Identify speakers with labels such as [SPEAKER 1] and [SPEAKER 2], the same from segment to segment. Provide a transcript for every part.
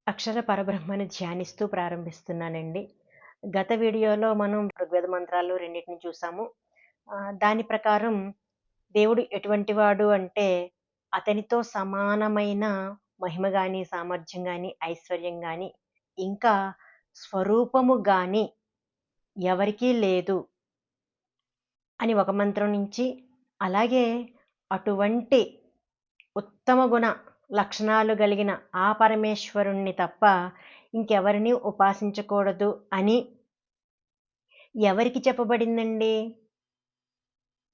[SPEAKER 1] అక్షర పరబ్రహ్మని ధ్యానిస్తూ ప్రారంభిస్తున్నానండి. గత వీడియోలో మనం ఋగ్వేద మంత్రాలు రెండిటిని చూసాము. దాని ప్రకారం దేవుడు ఎటువంటి వాడు అంటే, అతనితో సమానమైన మహిమ గాని, సామర్థ్యం గాని, ఐశ్వర్యం గాని, ఇంకా స్వరూపము గాని ఎవరికీ లేదు అని ఒక మంత్రం నుంచి, అలాగే అటువంటి ఉత్తమ గుణ లక్షణాలు కలిగిన ఆ పరమేశ్వరుణ్ణి తప్ప ఇంకెవరిని ఉపాసించకూడదు అని ఎవరికి చెప్పబడిందండి?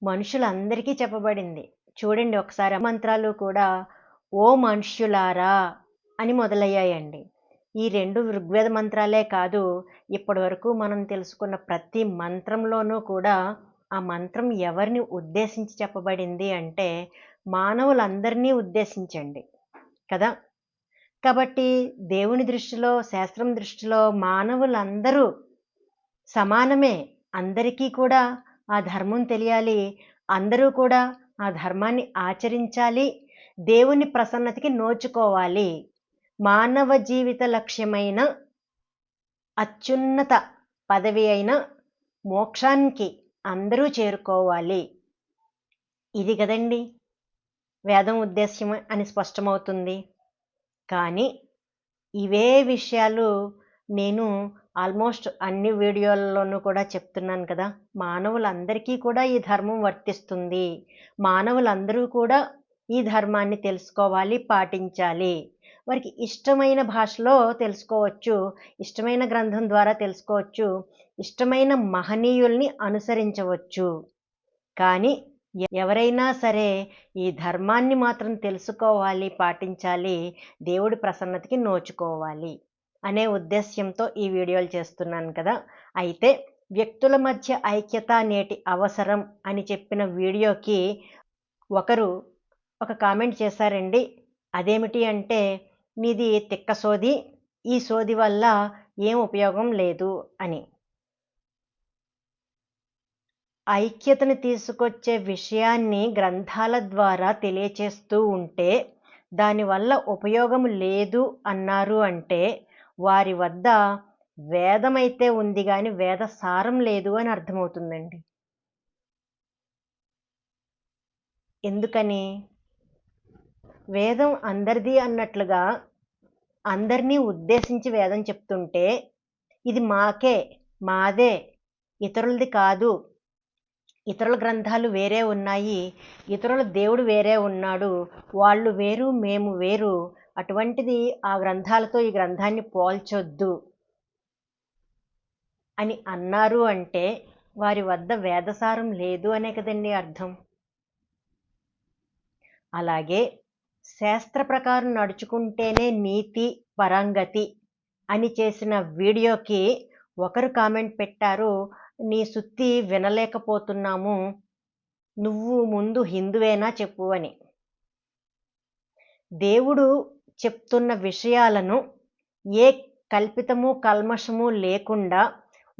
[SPEAKER 1] మనుషులందరికీ చెప్పబడింది. చూడండి ఒకసారి మంత్రాలు కూడా ఓ మనుష్యులారా అని మొదలయ్యాయండి. ఈ 2 ఋగ్వేద మంత్రాలే కాదు, ఇప్పటివరకు మనం తెలుసుకున్న ప్రతి మంత్రంలోనూ కూడా ఆ మంత్రం ఎవరిని ఉద్దేశించి చెప్పబడింది అంటే మానవులందరినీ ఉద్దేశించండి కదా! కాబట్టి దేవుని దృష్టిలో, శాస్త్రం దృష్టిలో మానవులందరూ సమానమే. అందరికీ కూడా ఆ ధర్మం తెలియాలి. అందరూ కూడా ఆ ధర్మాన్ని ఆచరించాలి. దేవుని ప్రసన్నతకి నోచుకోవాలి. మానవ జీవిత లక్ష్యమైన అత్యున్నత పదవి అయిన మోక్షానికి అందరూ చేరుకోవాలి. ఇది కదండి వేదం ఉద్దేశ్యం అని స్పష్టమవుతుంది. కానీ ఇవే విషయాలు నేను ఆల్మోస్ట్ అన్ని వీడియోల్లోనూ కూడా చెప్తున్నాను కదా! మానవులందరికీ కూడా ఈ ధర్మం వర్తిస్తుంది. మానవులందరూ కూడా ఈ ధర్మాన్ని తెలుసుకోవాలి, పాటించాలి. వారికి ఇష్టమైన భాషలో తెలుసుకోవచ్చు, ఇష్టమైన గ్రంథం ద్వారా తెలుసుకోవచ్చు, ఇష్టమైన మహనీయుల్ని అనుసరించవచ్చు. కానీ ఎవరైనా సరే ఈ ధర్మాన్ని మాత్రం తెలుసుకోవాలి, పాటించాలి, దేవుడి ప్రసన్నతకి నోచుకోవాలి అనే ఉద్దేశ్యంతో ఈ వీడియోలు చేస్తున్నాను కదా! అయితే వ్యక్తుల మధ్య ఐక్యత నేటి అవసరం అని చెప్పిన వీడియోకి ఒకరు ఒక కామెంట్ చేశారండి. అదేమిటి అంటే, నీది తిక్క సోది, ఈ సోది వల్ల ఏం ఉపయోగం లేదు అని. ఐక్యతను తీసుకొచ్చే విషయాన్ని గ్రంథాల ద్వారా తెలియచేస్తూ ఉంటే దానివల్ల ఉపయోగం లేదు అన్నారు అంటే వారి వద్ద వేదమైతే ఉంది కానీ వేద సారం లేదు అని అర్థమవుతుందండి. ఎందుకని? వేదం అందరిది అన్నట్లుగా అందరినీ ఉద్దేశించి వేదం చెప్తుంటే ఇది మాకే, మాదే, ఇతరులది కాదు, ఇతరుల గ్రంథాలు వేరే ఉన్నాయి, ఇతరుల దేవుడు వేరే ఉన్నాడు, వాళ్ళు వేరు మేము వేరు, అటువంటిది ఆ గ్రంథాలతో ఈ గ్రంథాన్ని పోల్చొద్దు అని అన్నారు అంటే వారి వద్ద వేదసారం లేదు అనే కదండి అర్థం. అలాగే శాస్త్ర ప్రకారం నడుచుకుంటేనే నీతి పరంగతి అని చేసిన వీడియోకి ఒకరు కామెంట్ పెట్టారు, నీ సుత్తి వినలేకపోతున్నాము, నువ్వు ముందు హిందువేనా చెప్పు అని. దేవుడు చెప్తున్న విషయాలను ఏ కల్పితము కల్మషము లేకుండా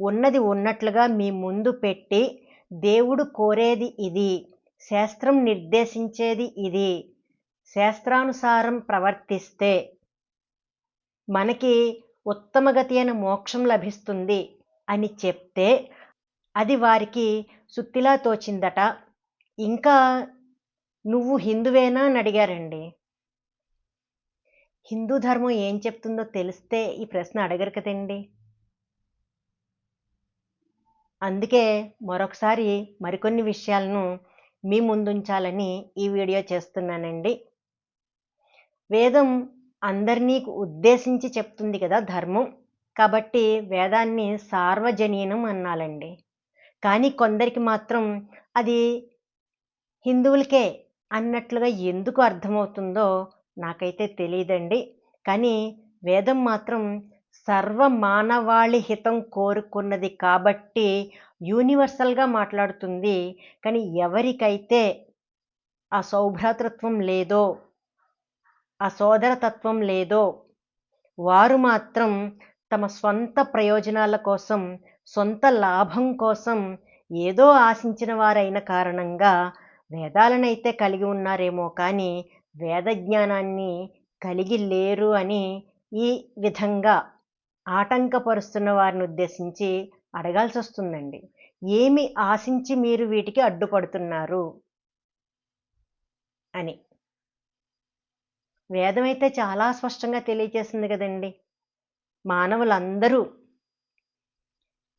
[SPEAKER 1] ఉన్నది ఉన్నట్లుగా మీ ముందు పెట్టి, దేవుడు కోరేది ఇది, శాస్త్రం నిర్దేశించేది ఇది, శాస్త్రానుసారం ప్రవర్తిస్తే మనకి ఉత్తమగతి అయిన మోక్షం లభిస్తుంది అని చెప్తే అది వారికి సుత్తిలా తోచిందట. ఇంకా నువ్వు హిందువేనా అని అడిగారండి. హిందూ ధర్మం ఏం చెప్తుందో తెలిస్తే ఈ ప్రశ్న అడగరు కదండి. అందుకే మరొకసారి మరికొన్ని విషయాలను మీ ముందుంచాలని ఈ వీడియో చేస్తున్నానండి. వేదం అందరినీ ఉద్దేశించి చెప్తుంది కదా ధర్మం, కాబట్టి వేదాన్ని సార్వజనీనం అనాలండి. కానీ కొందరికి మాత్రం అది హిందువులకే అన్నట్లుగా ఎందుకు అర్థమవుతుందో నాకైతే తెలియదండి. కానీ వేదం మాత్రం సర్వ మానవాళి హితం కోరుకున్నది కాబట్టి యూనివర్సల్గా మాట్లాడుతుంది. కానీ ఎవరికైతే ఆ సౌభ్రాతృత్వం లేదో, ఆ సోదరతత్వం లేదో వారు మాత్రం తమ స్వంత ప్రయోజనాల కోసం, సొంత లాభం కోసం ఏదో ఆశించిన వారైన కారణంగా వేదాలనైతే కలిగి ఉన్నారేమో కానీ వేద జ్ఞానాన్ని కలిగి లేరు అని ఈ విధంగా ఆటంకపరుస్తున్న వారిని ఉద్దేశించి అడగాల్సి వస్తుందండి. ఏమి ఆశించి మీరు వీటికి అడ్డుపడుతున్నారు అని. వేదమైతే చాలా స్పష్టంగా తెలియజేసింది కదండి. మానవులందరూ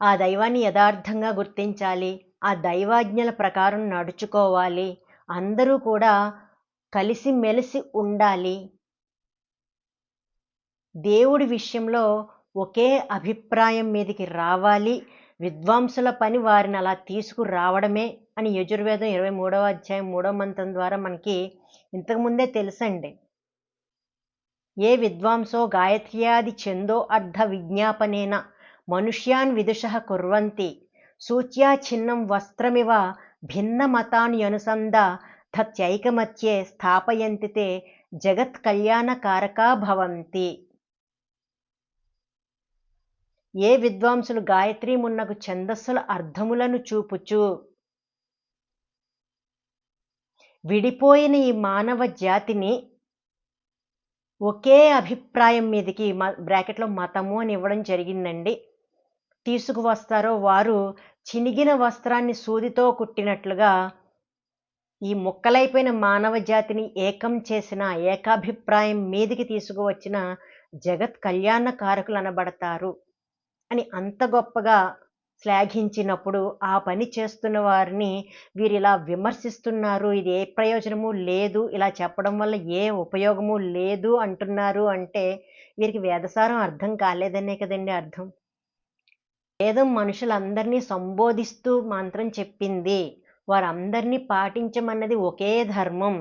[SPEAKER 1] ఆ దైవాన్ని యథార్థంగా గుర్తించాలి, ఆ దైవాజ్ఞల ప్రకారం నడుచుకోవాలి, అందరూ కూడా కలిసిమెలిసి ఉండాలి, దేవుడి విషయంలో ఒకే అభిప్రాయం మీదకి రావాలి, విద్వాంసుల పని వారిని అలా తీసుకురావడమే అని యజుర్వేదం 23వ అధ్యాయం 3వ మంత్రం ద్వారా మనకి ఇంతకుముందే తెలుసండి. ఏ విద్వాంసో గాయత్ర్యాది ఛందో అర్ధ విజ్ఞాపనేన మనుష్యాన్ విదుషః కుర్వంతి సూచ్యా ఛిన్నం వస్త్రమివ భిన్నమతాన్యనుసంధ తత్యైకమత్యే స్థాపయంతి తే జగత్ కళ్యాణకారకా భవంతి. ఏ విద్వాంసులు గాయత్రీ మున్నగు ఛందస్సుల అర్థములను చూపుచు విడిపోయిన ఈ మానవ జాతిని ఒకే అభిప్రాయం మీదకి బ్రాకెట్లో మతము అని ఇవ్వడం జరిగిందండి, తీసుకువస్తారో వారు చినిగిన వస్త్రాన్ని సూదితో కుట్టినట్లుగా ఈ ముక్కలైపోయిన మానవ జాతిని ఏకం చేసిన, ఏకాభిప్రాయం మీదికి తీసుకువచ్చిన జగత్ కళ్యాణకారకులు అనబడతారు అని అంత గొప్పగా శ్లాఘించినప్పుడు ఆ పని చేస్తున్న వారిని వీరిలా విమర్శిస్తున్నారు, ఇది ఏ ప్రయోజనము లేదు, ఇలా చెప్పడం వల్ల ఏ ఉపయోగము లేదు అంటున్నారు అంటే వీరికి వేదసారం అర్థం కాలేదనే కదండి అర్థం. వేదం మనుషులందరినీ సంబోధిస్తూ మంత్రం చెప్పింది, వారందరినీ పాటించమన్నది ఒకే ధర్మం.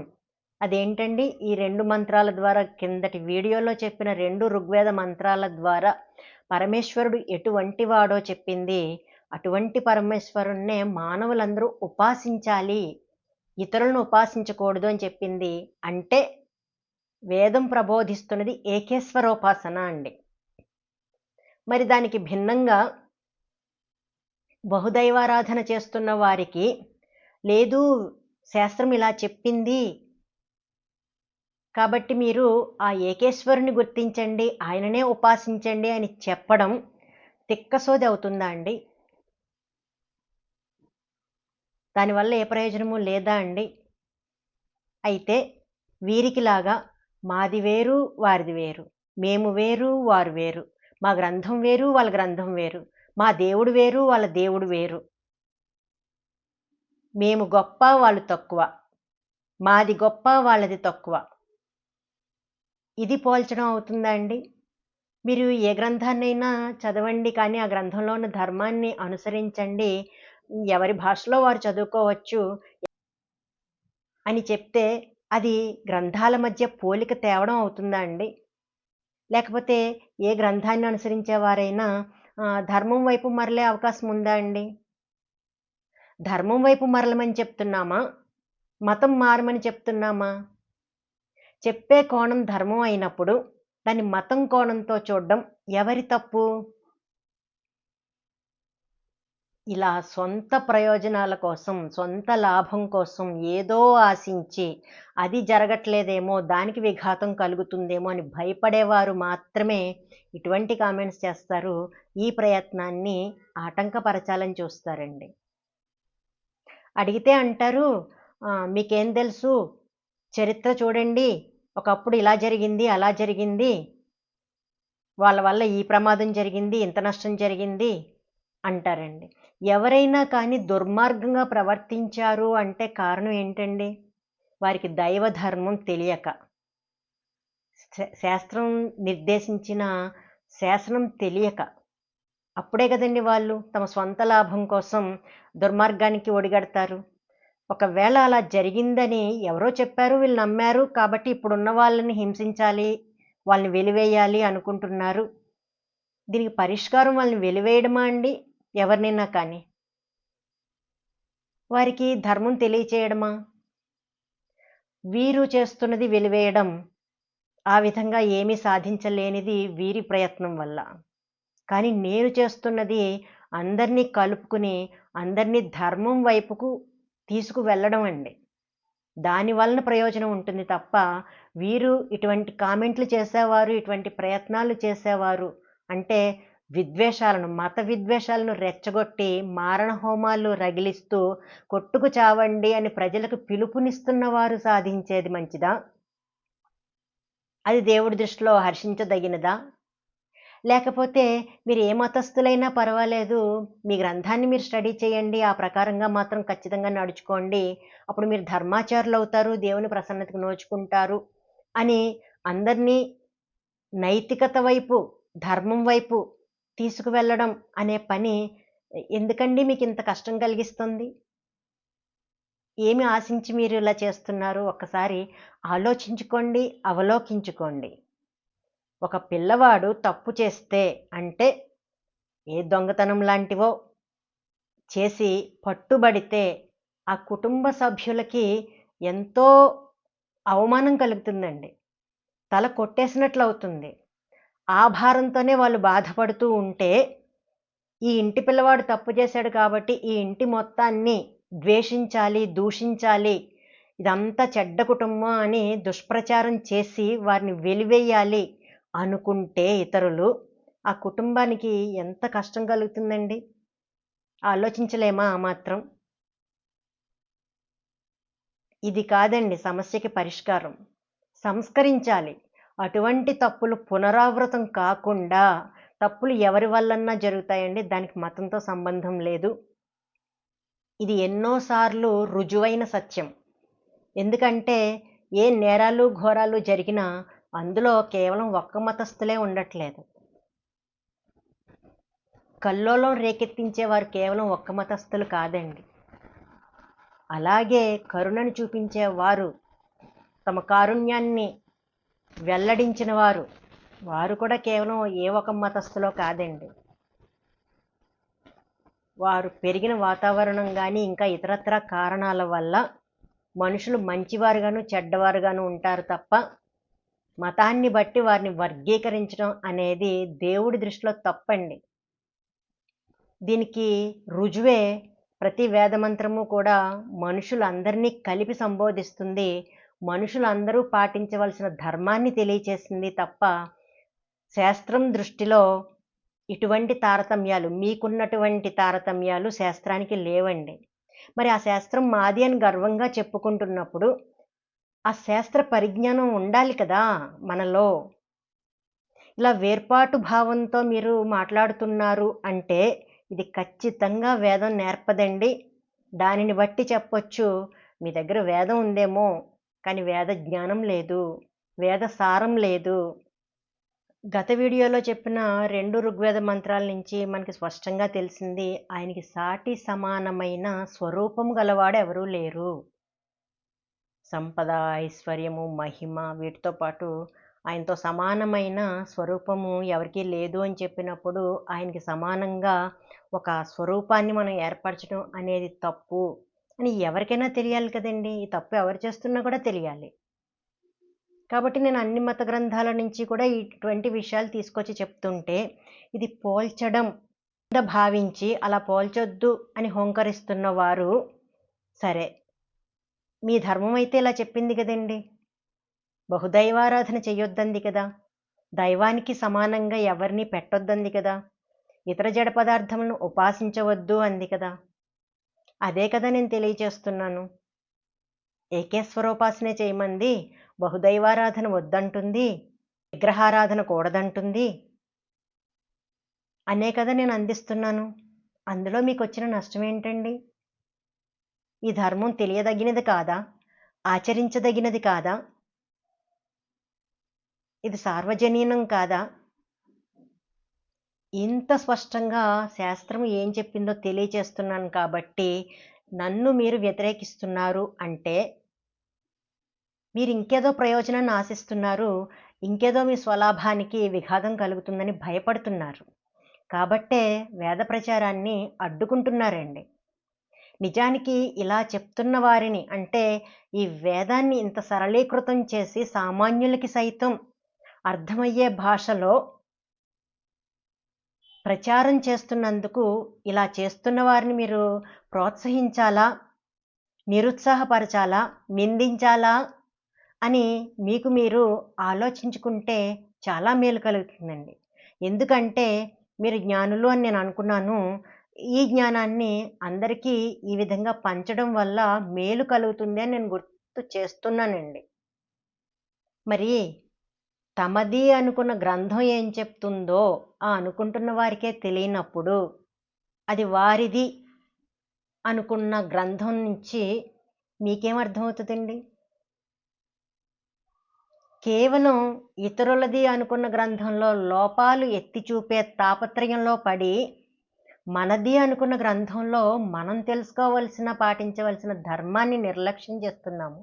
[SPEAKER 1] అదేంటండి? ఈ 2 మంత్రాల ద్వారా, కిందటి వీడియోలో చెప్పిన 2 ఋగ్వేద మంత్రాల ద్వారా పరమేశ్వరుడు ఎటువంటి వాడో చెప్పింది. అటువంటి పరమేశ్వరుణ్ణే మానవులందరూ ఉపాసించాలి, ఇతరులను ఉపాసించకూడదు అని చెప్పింది. అంటే వేదం ప్రబోధిస్తున్నది ఏకేశ్వరోపాసన అండి. మరి దానికి భిన్నంగా బహుదైవారాధన చేస్తున్న వారికి లేదు, శాస్త్రం ఇలా చెప్పింది కాబట్టి మీరు ఆ ఏకేశ్వరుని గుర్తించండి, ఆయననే ఉపాసించండి అని చెప్పడం తిక్కసోది అవుతుందా అండి? దానివల్ల ఏ ప్రయోజనము లేదా అండి? అయితే వీరికిలాగా మాది వేరు వారిది వేరు, మేము వేరు వారు వేరు, మా గ్రంథం వేరు వాళ్ళ గ్రంథం వేరు, మా దేవుడు వేరు వాళ్ళ దేవుడు వేరు, మేము గొప్ప వాళ్ళు తక్కువ, మాది గొప్ప వాళ్ళది తక్కువ, ఇది పోల్చడం అవుతుందా అండి? మీరు ఏ గ్రంథాన్నైనా చదవండి, కానీ ఆ గ్రంథంలో ఉన్న ధర్మాన్ని అనుసరించండి, ఎవరి భాషలో వారు చదువుకోవచ్చు అని చెప్తే అది గ్రంథాల మధ్య పోలిక తేవడం అవుతుందా అండి? లేకపోతే ఏ గ్రంథాన్ని అనుసరించేవారైనా ధర్మం వైపు మరలే అవకాశం ఉందా అండి? ధర్మం వైపు మరలమని చెప్తున్నామా, మతం మారమని చెప్తున్నామా? చెప్పే కోణం ధర్మం అయినప్పుడు దాన్ని మతం కోణంతో చూడడం ఎవరి తప్పు? ఇలా సొంత ప్రయోజనాల కోసం, సొంత లాభం కోసం ఏదో ఆశించి అది జరగట్లేదేమో, దానికి విఘాతం కలుగుతుందేమో అని భయపడేవారు మాత్రమే ఇటువంటి కామెంట్స్ చేస్తారు, ఈ ప్రయత్నాన్ని ఆటంకపరచాలని చూస్తారండి. అడిగితే అంటారు, మీకేం తెలుసు, చరిత్ర చూడండి, ఒకప్పుడు ఇలా జరిగింది అలా జరిగింది, వాళ్ళ వల్ల ఈ ప్రమాదం జరిగింది, ఇంత నష్టం జరిగింది అంటారండి. ఎవరైనా కానీ దుర్మార్గంగా ప్రవర్తించారు అంటే కారణం ఏంటండి? వారికి దైవ ధర్మం తెలియక, శాస్త్రం నిర్దేశించిన శాసనం తెలియక, అప్పుడే కదండి వాళ్ళు తమ స్వంత లాభం కోసం దుర్మార్గానికి ఒడిగడతారు. ఒకవేళ అలా జరిగిందని ఎవరో చెప్పారు, వీళ్ళు నమ్మారు కాబట్టి ఇప్పుడున్న వాళ్ళని హింసించాలి, వాళ్ళని వెలివేయాలి అనుకుంటున్నారు. దీనికి పరిష్కారం వాళ్ళని వెలివేయడమా అండి? ఎవరినైనా కానీ వారికి ధర్మం తెలియచేయడమా? వీరు చేస్తున్నది వెలివేయడం, ఆ విధంగా ఏమీ సాధించలేనిది వీరి ప్రయత్నం వల్ల. కానీ నేను చేస్తున్నది అందరినీ కలుపుకుని అందరినీ ధర్మం వైపుకు తీసుకువెళ్ళడం అండి. దాని వలన ప్రయోజనం ఉంటుంది తప్ప వీరు ఇటువంటి కామెంట్లు చేసేవారు, ఇటువంటి ప్రయత్నాలు చేసేవారు అంటే మత విద్వేషాలను రెచ్చగొట్టి మారణ హోమాలు రగిలిస్తూ కొట్టుకు చావండి అని ప్రజలకు పిలుపునిస్తున్నవారు సాధించేది మంచిదా? అది దేవుడి దృష్టిలో హర్షించదగినదా? లేకపోతే మీరు ఏ మతస్థులైనా పర్వాలేదు, మీ గ్రంథాన్ని మీరు స్టడీ చేయండి, ఆ ప్రకారంగా మాత్రం ఖచ్చితంగా నడుచుకోండి, అప్పుడు మీరు ధర్మాచారులు అవుతారు, దేవుని ప్రసన్నతకు నోచుకుంటారు అని అందరినీ నైతికత వైపు, ధర్మం వైపు తీసుకువెళ్ళడం అనే పని ఎందుకండి మీకు ఇంత కష్టం కలిగిస్తుంది? ఏమి ఆశించి మీరు ఇలా చేస్తున్నారు? ఒక్కసారి ఆలోచించుకోండి, అవలోకించుకోండి. ఒక పిల్లవాడు తప్పు చేస్తే అంటే ఏ దొంగతనం లాంటివో చేసి పట్టుబడితే ఆ కుటుంబ సభ్యులకి ఎంతో అవమానం కలుగుతుందండి. తల కొట్టేసినట్లు అవుతుంది. ఆ భారంతోనే వాళ్ళు బాధపడుతూ ఉంటే ఈ ఇంటి పిల్లవాడు తప్పు చేశాడు కాబట్టి ఈ ఇంటి మొత్తాన్ని ద్వేషించాలి, దూషించాలి, ఇదంతా చెడ్డ కుటుంబం అని దుష్ప్రచారం చేసి వారిని వెలివేయాలి అనుకుంటే ఇతరులు, ఆ కుటుంబానికి ఎంత కష్టం కలుగుతుందండి? ఆలోచించలేమా ఆ మాత్రం? ఇది కాదండి సమస్యకి పరిష్కారం. సంస్కరించాలి. అటువంటి తప్పులు పునరావృతం కాకుండా, తప్పులు ఎవరి వల్లన్నా జరుగుతాయండి, దానికి మతంతో సంబంధం లేదు. ఇది ఎన్నోసార్లు రుజువైన సత్యం. ఎందుకంటే ఏ నేరాలు ఘోరాలు జరిగినా అందులో కేవలం ఒక్క మతస్థులే ఉండట్లేదు. కల్లోలం రేకెత్తించేవారు కేవలం ఒక్క మతస్థులు కాదండి. అలాగే కరుణను చూపించేవారు, తమ కారుణ్యాన్ని వెల్లడించిన వారు కూడా కేవలం ఏ ఒక మతస్థులో కాదండి. వారు పెరిగిన వాతావరణం కానీ ఇంకా ఇతరత్ర కారణాల వల్ల మనుషులు మంచివారుగాను చెడ్డవారుగాను ఉంటారు తప్ప మతాన్ని బట్టి వారిని వర్గీకరించడం అనేది దేవుడి దృష్టిలో తప్పండి. దీనికి రుజువే ప్రతి వేదమంత్రము కూడా మనుషులందరినీ కలిపి సంబోధిస్తుంది, మనుషులందరూ పాటించవలసిన ధర్మాన్ని తెలియచేసింది తప్ప శాస్త్రం దృష్టిలో ఇటువంటి తారతమ్యాలు, మీకున్నటువంటి తారతమ్యాలు శాస్త్రానికి లేవండి. మరి ఆ శాస్త్రం మాది అని గర్వంగా చెప్పుకుంటున్నప్పుడు ఆ శాస్త్ర పరిజ్ఞానం ఉండాలి కదా మనలో. ఇలా వేర్పాటు భావంతో మీరు మాట్లాడుతున్నారు అంటే ఇది ఖచ్చితంగా వేదం నేర్పదండి. దానిని బట్టి చెప్పొచ్చు, మీ దగ్గర వేదం ఉందేమో కానీ వేద జ్ఞానం లేదు, వేద సారం లేదు. గత వీడియోలో చెప్పిన 2 ఋగ్వేద మంత్రాల నుంచి మనకి స్పష్టంగా తెలిసింది, ఆయనకి సాటి సమానమైన స్వరూపం గలవాడు ఎవరూ లేరు. సంపద, ఐశ్వర్యము, మహిమ వీటితో పాటు ఆయనతో సమానమైన స్వరూపము ఎవరికీ లేదు అని చెప్పినప్పుడు ఆయనకి సమానంగా ఒక స్వరూపాన్ని మనం ఏర్పరచడం అనేది తప్పు అని ఎవరికైనా తెలియాలి కదండి. ఈ తప్పు ఎవరు చేస్తున్నా కూడా తెలియాలి. కాబట్టి నేను అన్ని మత గ్రంథాల నుంచి కూడా ఇటువంటి విషయాలు తీసుకొచ్చి చెప్తుంటే ఇది పోల్చడం భావించి అలా పోల్చొద్దు అని హోంకరిస్తున్న వారు, సరే మీ ధర్మం అయితే ఇలా చెప్పింది కదండి, బహుదైవారాధన చెయ్యొద్దంది కదా, దైవానికి సమానంగా ఎవరిని పెట్టొద్దంది కదా, ఇతర జడ పదార్థములను ఉపాసించవద్దు అంది కదా. అదే కదా నేను తెలియచేస్తున్నాను. ఏకేశ్వరోపాసనే చేయమంది, బహుదైవారాధన వద్దంటుంది, విగ్రహారాధన కూడదంటుంది అనే కదా నేను అందిస్తున్నాను. అందులో మీకు వచ్చిన నష్టం ఏంటండి? ఈ ధర్మం తెలియదగినది కాదా? ఆచరించదగినది కాదా? ఇది సార్వజనీనం కాదా? ఇంత స్పష్టంగా శాస్త్రం ఏం చెప్పిందో తెలియచేస్తున్నాను కాబట్టి నన్ను మీరు వ్యతిరేకిస్తున్నారు అంటే మీరు ఇంకేదో ప్రయోజనాన్ని ఆశిస్తున్నారు, ఇంకేదో మీ స్వలాభానికి విఘాతం కలుగుతుందని భయపడుతున్నారు. కాబట్టే వేద ప్రచారాన్ని అడ్డుకుంటున్నారండి. నిజానికి ఇలా చెప్తున్న వారిని, అంటే ఈ వేదాన్ని ఇంత సరళీకృతం చేసి సామాన్యులకి సైతం అర్థమయ్యే భాషలో ప్రచారం చేస్తున్నందుకు ఇలా చేస్తున్న వారిని మీరు ప్రోత్సహించాలా, నిరుత్సాహపరచాలా, నిందించాలా అని మీకు మీరు ఆలోచించుకుంటే చాలా మేలు కలుగుతుందండి. ఎందుకంటే మీరు జ్ఞానులు అని నేను అనుకున్నాను. ఈ జ్ఞానాన్ని అందరికీ ఈ విధంగా పంచడం వల్ల మేలు కలుగుతుంది అని నేను గుర్తు చేస్తున్నానండి. మరి తమది అనుకున్న గ్రంథం ఏం చెప్తుందో ఆ అనుకుంటున్న వారికే తెలియనప్పుడు అది వారిది అనుకున్న గ్రంథం నుంచి మీకేం అర్థమవుతుందండి? కేవలం ఇతరులది అనుకున్న గ్రంథంలో లోపాలు ఎత్తి చూపే తాపత్రయంలో పడి మనది అనుకున్న గ్రంథంలో మనం తెలుసుకోవలసిన పాటించవలసిన ధర్మాన్ని నిర్లక్ష్యం చేస్తున్నాము.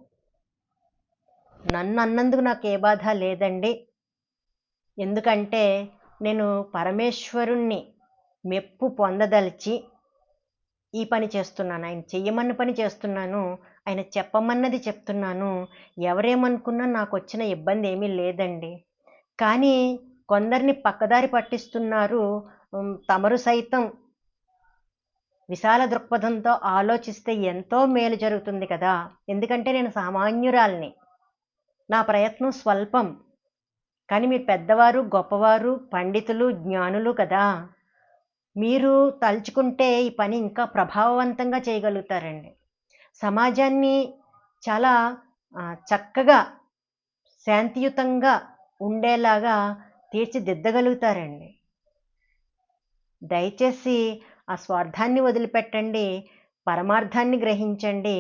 [SPEAKER 1] నన్ను అన్నందుకు నాకు ఏ బాధ లేదండి. ఎందుకంటే నేను పరమేశ్వరుణ్ణి మెప్పు పొందదలిచి ఈ పని చేస్తున్నాను. ఆయన చెయ్యమన్న పని చేస్తున్నాను. ఆయన చెప్పమన్నది చెప్తున్నాను. ఎవరేమనుకున్నా నాకు వచ్చిన ఇబ్బంది ఏమీ లేదండి. కానీ కొందరిని పక్కదారి పట్టిస్తున్నారు. తమరు సైతం విశాల దృక్పథంతో ఆలోచిస్తే ఎంతో మేలు జరుగుతుంది కదా. ఎందుకంటే నేను సామాన్యురాల్ని. నా ప్రయత్నం స్వల్పం. కానీ మీరు పెద్దవారు, గొప్పవారు, పండితులు, జ్ఞానులు కదా. మీరు తలుచుకుంటే ఈ పని ఇంకా ప్రభావవంతంగా చేయగలుగుతారండి. సమాజాన్ని చాలా చక్కగా శాంతియుతంగా ఉండేలాగా తీర్చిదిద్దగలుగుతారండి. దయచేసి ఆ స్వార్థాన్ని వదిలిపెట్టండి, పరమార్థాన్ని గ్రహించండి,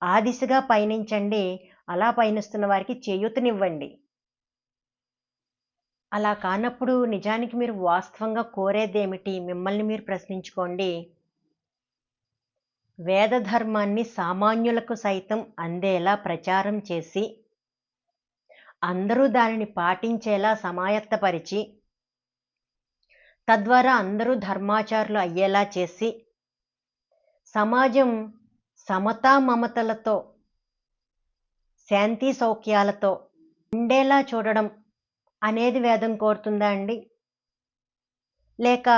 [SPEAKER 1] ఆ దిశగా పయనించండి. అలా పయనిస్తున్న వారికి చేయూతనివ్వండి. అలా కానప్పుడు నిజానికి మీరు వాస్తవంగా కోరేదేమిటి? మిమ్మల్ని మీరు ప్రశ్నించుకోండి. వేద ధర్మాన్ని సామాన్యులకు సైతం అందేలా ప్రచారం చేసి అందరూ దానిని పాటించేలా సమాయత్తపరిచి తద్వారా అందరూ ధర్మాచారులు అయ్యేలా చేసి సమాజం సమతా మమతలతో శాంతి సౌఖ్యాలతో ఉండేలా చూడడం అనేది వేదం కోరుతుందా అండి? లేక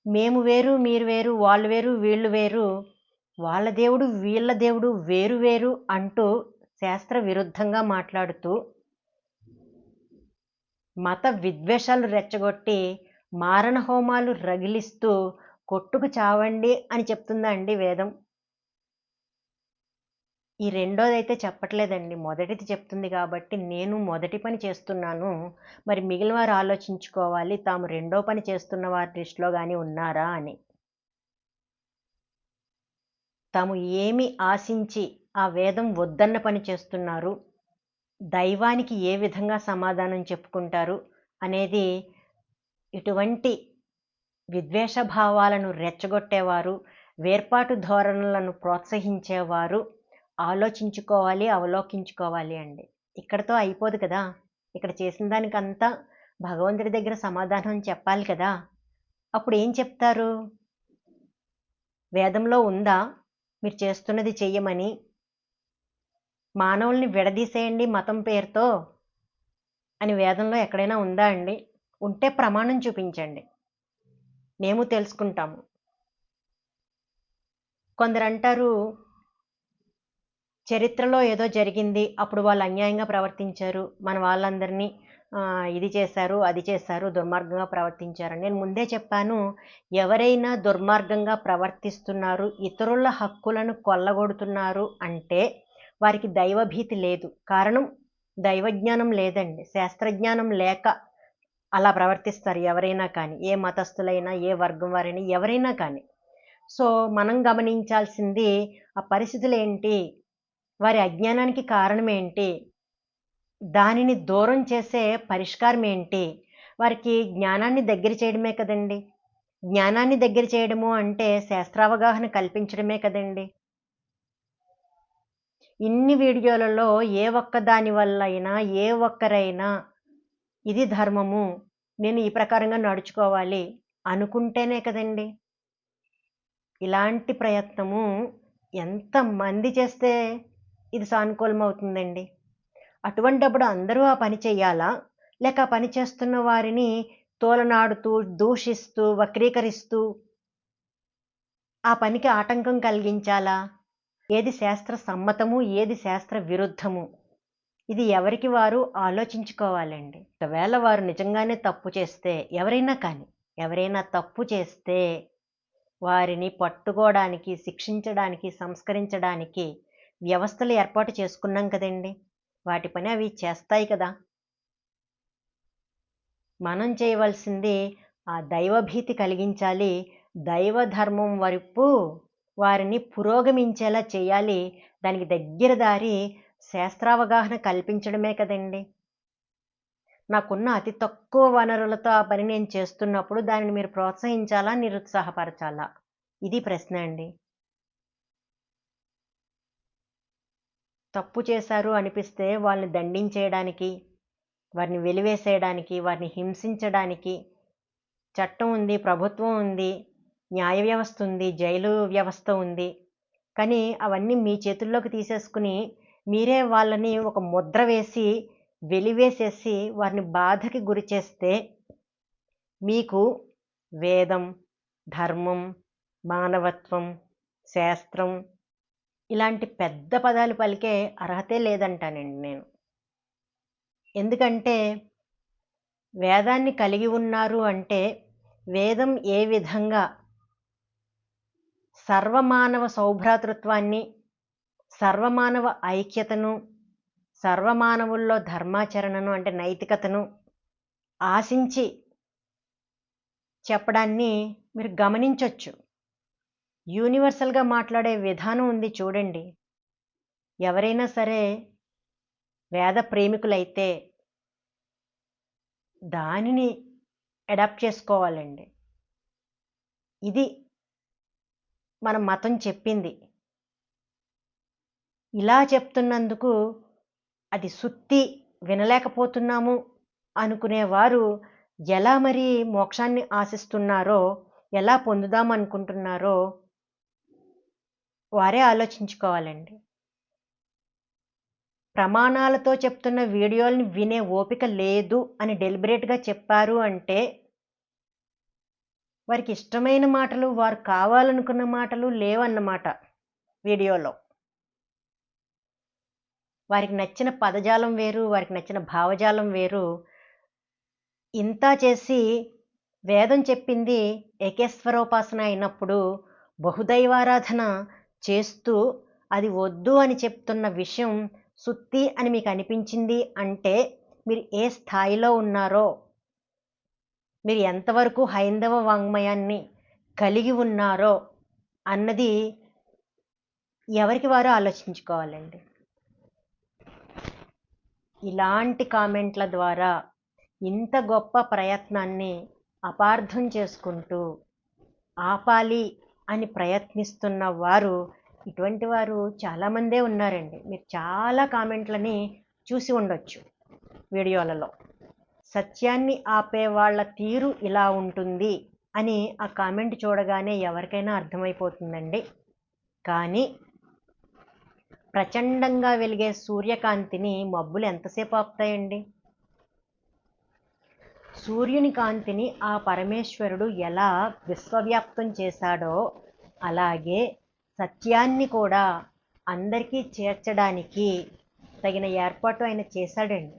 [SPEAKER 1] మేము వేరు, మీరు వేరు, వాళ్ళు వేరు, వీళ్ళు వేరు, వాళ్ళ దేవుడు వీళ్ళ దేవుడు వేరు వేరు అంటూ శాస్త్ర విరుద్ధంగా మాట్లాడుతూ మత విద్వేషాలు రెచ్చగొట్టి మారణ హోమాలు రగిలిస్తూ కొట్టుకు చావండి అని చెప్తుందా అండి వేదం? ఈ రెండోదైతే చెప్పట్లేదండి. మొదటిది చెప్తుంది కాబట్టి నేను మొదటి పని చేస్తున్నాను. మరి మిగిలిన వారు ఆలోచించుకోవాలి, తాము రెండో పని చేస్తున్న వారి దృష్టిలో కానీ ఉన్నారా అని. తాము ఏమి ఆశించి ఆ వేదం వద్దన్న పని చేస్తున్నారు, దైవానికి ఏ విధంగా సమాధానం చెప్పుకుంటారు అనేది ఇటువంటి విద్వేష భావాలను రెచ్చగొట్టేవారు, వేర్పాటు ధోరణులను ప్రోత్సహించేవారు ఆలోచించుకోవాలి, అవలోకించుకోవాలి అండి. ఇక్కడితో అయిపోదు కదా. ఇక్కడ చేసిన దానికంతా భగవంతుడి దగ్గర సమాధానం చెప్పాలి కదా. అప్పుడు ఏం చెప్తారు? వేదంలో ఉందా మీరు చేస్తున్నది చెయ్యమని? మానవుల్ని విడదీసేయండి మతం పేరుతో అని వేదంలో ఎక్కడైనా ఉందా అండి? ఉంటే ప్రమాణం చూపించండి, మేము తెలుసుకుంటాము. కొందరు అంటారు చరిత్రలో ఏదో జరిగింది, అప్పుడు వాళ్ళు అన్యాయంగా ప్రవర్తించారు, మన వాళ్ళందరినీ ఇది చేశారు, అది చేశారు, దుర్మార్గంగా ప్రవర్తించారు. నేను ముందే చెప్పాను, ఎవరైనా దుర్మార్గంగా ప్రవర్తిస్తున్నారు, ఇతరుల హక్కులను కొల్లగొడుతున్నారు అంటే వారికి దైవభీతి లేదు. కారణం దైవజ్ఞానం లేదండి, శాస్త్రజ్ఞానం లేక అలా ప్రవర్తిస్తారు ఎవరైనా కానీ, ఏ మతస్థులైనా, ఏ వర్గం వారైనా, ఎవరైనా కానీ. సో మనం గమనించాల్సింది ఆ పరిస్థితులు ఏంటి, వారి అజ్ఞానానికి కారణం ఏంటి, దానిని దూరం చేసే పరిష్కారం ఏంటి, వారికి జ్ఞానాన్ని దగ్గర చేయడమే కదండి. జ్ఞానాన్ని దగ్గర చేయడము అంటే శాస్త్రావగాహన కల్పించడమే కదండి. ఇన్ని వీడియోలలో ఏ ఒక్క దాని వల్ల అయినా ఏ ఒక్కరైనా ఇది ధర్మము, నేను ఈ ప్రకారంగా నడుచుకోవాలి అనుకుంటేనే కదండి. ఇలాంటి ప్రయత్నము ఎంతమంది చేస్తే ఇది సానుకూలమవుతుందండి. అటువంటప్పుడు అందరూ ఆ పని చేయాలా, లేక ఆ పని చేస్తున్న వారిని తోలనాడుతూ, దూషిస్తూ, వక్రీకరిస్తూ ఆ పనికి ఆటంకం కలిగించాలా? ఏది శాస్త్ర సమ్మతము, ఏది శాస్త్ర విరుద్ధము? ఇది ఎవరికి వారు ఆలోచించుకోవాలండి. ఒకవేళ వారు నిజంగానే తప్పు చేస్తే, ఎవరైనా తప్పు చేస్తే వారిని పట్టుకోవడానికి, శిక్షించడానికి, సంస్కరించడానికి వ్యవస్థలు ఏర్పాటు చేసుకున్నాం కదండి. వాటి పని అవి చేస్తాయి కదా. మనం చేయవలసింది ఆ దైవభీతి కలిగించాలి. దైవ ధర్మం వైపు వారిని పురోగమించేలా చేయాలి. దానికి దగ్గర దారి శాస్త్రావగాహన కల్పించడమే కదండి. నాకున్న అతి తక్కువ వనరులతో ఆ పని నేను చేస్తున్నప్పుడు దానిని మీరు ప్రోత్సహించాలా, నిరుత్సాహపరచాలా? ఇది ప్రశ్న అండి. తప్పు చేశారు అనిపిస్తే వాళ్ళని దండించేయడానికి, వారిని వెలివేసేయడానికి, వారిని హింసించడానికి చట్టం ఉంది, ప్రభుత్వం ఉంది, న్యాయ వ్యవస్థ ఉంది, జైలు వ్యవస్థ ఉంది. కానీ అవన్నీ మీ చేతుల్లోకి తీసేసుకుని మీరే వాళ్ళని ఒక ముద్ర వేసి వెలివేసేసి వారిని బాధకి గురి చేస్తే మీకు వేదం, ధర్మం, మానవత్వం, శాస్త్రం ఇలాంటి పెద్ద పదాలు పలికే అర్హతే లేదంటానండి నేను. ఎందుకంటే వేదాన్ని కలిగి ఉన్నారు అంటే వేదం ఏ విధంగా సర్వమానవ సౌభ్రాతృత్వాన్ని, సర్వమానవ ఐక్యతను, సర్వమానవుల్లో ధర్మాచరణను అంటే నైతికతను ఆశించి చెప్పడాన్ని మీరు గమనించొచ్చు. యూనివర్సల్గా మాట్లాడే విధానం ఉంది చూడండి. ఎవరైనా సరే వేద ప్రేమికులైతే దానిని అడాప్ట్ చేసుకోవాలండి. ఇది మన మతం చెప్పింది. ఇలా చెప్తున్నందుకు అది సుత్తి వినలేకపోతున్నాము అనుకునేవారు ఎలా మరి మోక్షాన్ని ఆశిస్తున్నారో, ఎలా పొందుదామనుకుంటున్నారో వారే ఆలోచించుకోవాలండి. ప్రమాణాలతో చెప్తున్న వీడియోల్ని వినే ఓపిక లేదు అని డెలిబరేట్గా చెప్పారు అంటే వారికి ఇష్టమైన మాటలు, వారు కావాలనుకున్న మాటలు లేవన్నమాట వీడియోలో. వారికి నచ్చిన పదజాలం వేరు, వారికి నచ్చిన భావజాలం వేరు. ఇంత చేసి వేదం చెప్పింది ఏకేశ్వరోపాసన అయినప్పుడు బహుదైవారాధన చేస్తూ అది వద్దు అని చెప్తున్న విషయం సుత్తి అని మీకు అనిపించింది అంటే మీరు ఏ స్థాయిలో ఉన్నారో, మీరు ఎంతవరకు హైందవ వాంగ్మయాన్ని కలిగి ఉన్నారో అన్నది ఎవరికి వారు ఆలోచించుకోవాలండి. ఇలాంటి కామెంట్ల ద్వారా ఇంత గొప్ప ప్రయత్నాన్ని అపార్థం చేసుకుంటూ ఆపాలి అని ప్రయత్నిస్తున్న వారు ఇటువంటి వారు చాలామందే ఉన్నారండి. మీరు చాలా కామెంట్లని చూసి ఉండొచ్చు వీడియోలలో. సత్యాన్ని ఆపే వాళ్ళ తీరు ఇలా ఉంటుంది అని ఆ కామెంట్ చూడగానే ఎవరికైనా అర్థమైపోతుందండి. కానీ ప్రచండంగా వెలిగే సూర్యకాంతిని మబ్బులు ఎంతసేపు ఆపుతాయండి? సూర్యుని కాంతిని ఆ పరమేశ్వరుడు ఎలా విశ్వవ్యాప్తం చేశాడో అలాగే సత్యాన్ని కూడా అందరికీ చేర్చడానికి తగిన ఏర్పాటు ఆయన చేశాడండి.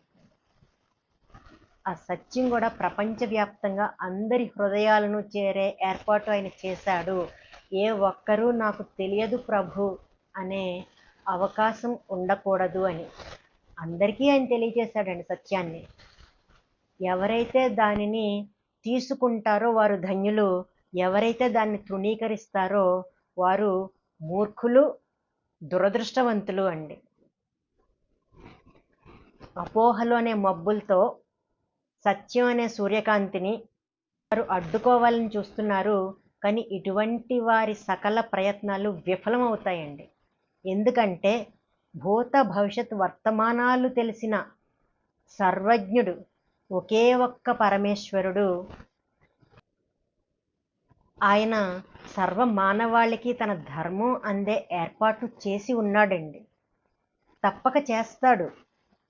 [SPEAKER 1] ఆ సత్యం కూడా ప్రపంచవ్యాప్తంగా అందరి హృదయాలను చేరే ఏర్పాటు ఆయన చేశాడు. ఏ ఒక్కరూ నాకు తెలియదు ప్రభు అనే అవకాశం ఉండకూడదు అని అందరికీ ఆయన తెలియజేశాడండి సత్యాన్ని. ఎవరైతే దానిని తీసుకుంటారో వారు ధన్యులు, ఎవరైతే దాన్ని తృణీకరిస్తారో వారు మూర్ఖులు, దురదృష్టవంతులు అండి. అపోహలు అనే మబ్బులతో సత్యం అనే సూర్యకాంతిని వారు అడ్డుకోవాలని చూస్తున్నారు. కానీ ఇటువంటి వారి సకల ప్రయత్నాలు విఫలమవుతాయండి. ఎందుకంటే భూత భవిష్యత్ వర్తమానాలు తెలిసిన సర్వజ్ఞుడు ఒకే ఒక్క పరమేశ్వరుడు. ఆయన సర్వ మానవాళికి తన ధర్మం అందే ఏర్పాటు చేసి ఉన్నాడండి. తప్పక చేస్తాడు.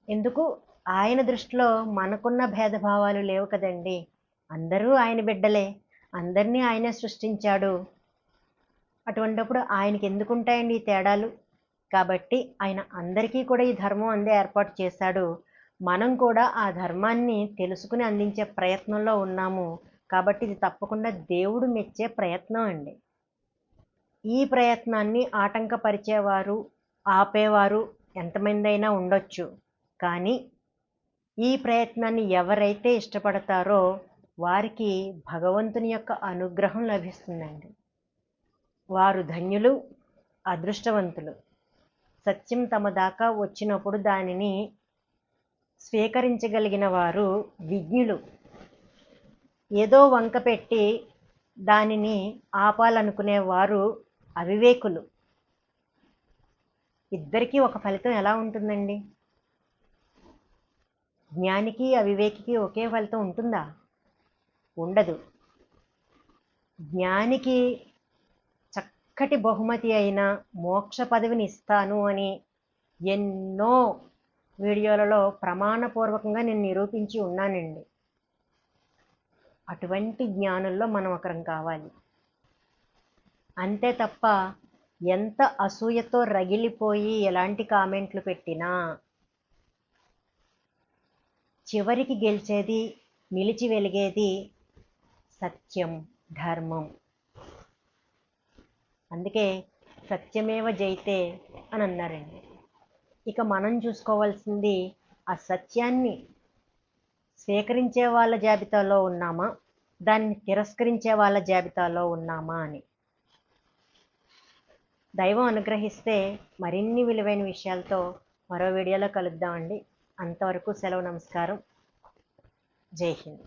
[SPEAKER 1] ఎందుకు? ఆయన దృష్టిలో మనకున్న భేదభావాలు లేవు కదండి. అందరూ ఆయన బిడ్డలే, అందరినీ ఆయనే సృష్టించాడు. అటువంటప్పుడు ఆయనకి ఎందుకుంటాయండి ఈ తేడాలు? కాబట్టి ఆయన అందరికీ కూడా ఈ ధర్మం అందే ఏర్పాటు చేశాడు. మనం కూడా ఆ ధర్మాన్ని తెలుసుకుని అందించే ప్రయత్నంలో ఉన్నాము. కాబట్టి ఇది తప్పకుండా దేవుడు మెచ్చే ప్రయత్నం అండి. ఈ ప్రయత్నాన్ని ఆటంకపరిచేవారు, ఆపేవారు ఎంతమందైనా ఉండొచ్చు. కానీ ఈ ప్రయత్నాన్ని ఎవరైతే ఇష్టపడతారో వారికి భగవంతుని యొక్క అనుగ్రహం లభిస్తుందండి. వారు ధన్యులు, అదృష్టవంతులు. సత్యం తమ దాకా వచ్చినప్పుడు దానిని స్వీకరించగలిగిన వారు విజ్ఞులు. ఏదో వంక పెట్టి దానిని ఆపాలనుకునేవారు అవివేకులు. ఇద్దరికీ ఒక ఫలితం ఎలా ఉంటుందండి? జ్ఞానికి అవివేకికి ఒకే ఫలితం ఉంటుందా? ఉండదు. జ్ఞానికి చక్కటి బహుమతి అయిన మోక్ష పదవిని ఇస్తాను అని ఎన్నో వీడియోలలో ప్రమాణపూర్వకంగా నేను నిరూపించి ఉన్నానండి. అటువంటి జ్ఞానుల్లో మనం ఒకరం కావాలి. అంతే తప్ప ఎంత అసూయతో రగిలిపోయి ఎలాంటి కామెంట్లు పెట్టినా చివరికి గెలిచేది, నిలిచి వెలిగేది సత్యం, ధర్మం. అందుకే సత్యమేవ జయితే అని అన్నారండి. ఇక మనం చూసుకోవాల్సింది ఆ సత్యాన్ని స్వీకరించే వాళ్ళ జాబితాలో ఉన్నామా, దాన్ని తిరస్కరించే వాళ్ళ జాబితాలో ఉన్నామా అని. దైవం అనుగ్రహిస్తే మరిన్ని విలువైన విషయాలతో మరో వీడియోలో కలుద్దామండి. అంతవరకు సెలవు, నమస్కారం. జై హింద్.